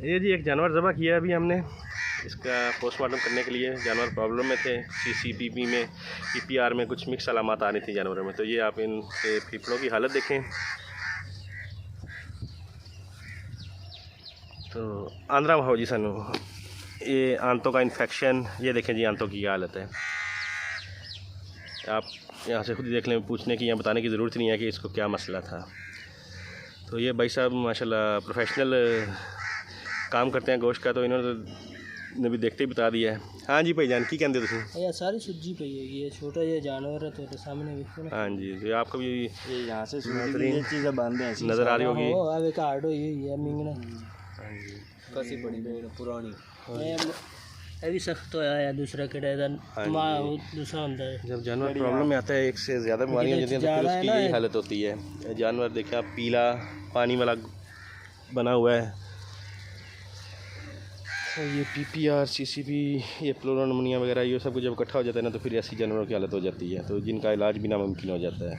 ये जी एक जानवर ज़बह किया अभी हमने, इसका पोस्टमार्टम करने के लिए। जानवर प्रॉब्लम में थे, CCPP में, PPR में कुछ मिक्स अलामत आ रही थी जानवरों में। तो ये आप इनके फेफड़ों की हालत देखें। तो आंद्रा हो जी सानू, ये आंतों का इन्फेक्शन, ये देखें जी आंतों की क्या हालत है। आप यहाँ से खुद ही देख लें, पूछने की या बताने की ज़रूरत नहीं है कि इसको क्या मसला था। तो ये भाई साहब माशाल्लाह प्रोफेशनल काम करते हैं गोश्त का, तो इन्होंने भी देखते ही बता दिया है। हाँ जी भाईजान, की कहते तुम? ये सारी सूजी पई है, ये छोटा ये जानवर है तो सामने भी। हाँ जी, तो आपको भी ये यहाँ से ये चीज़ें बंद हैं नज़र आ रही होगी। अब एक हार्ड हुई है मिंगना। हाँ जी, कैसी बड़ी भेड़ पुरानी, ये भी सख्त होया है। दूसरा किड़ा माँ दूसरा होता है। जब जानवर प्रॉब्लम में आता है, एक से ज़्यादा बीमारियाँ हो जाती हैं, तो फिर उसकी यही हालत होती है। जानवर देखिए आप, पीला पानी वाला बना हुआ है। तो ये PPR, CCP, ये प्लूरोनमोनिया वगैरह, ये सब कुछ जब इकट्ठा हो जाता है ना, तो फिर ऐसी जानवरों की हालत हो जाती है, तो जिनका इलाज भी नामुमकिन हो जाता है।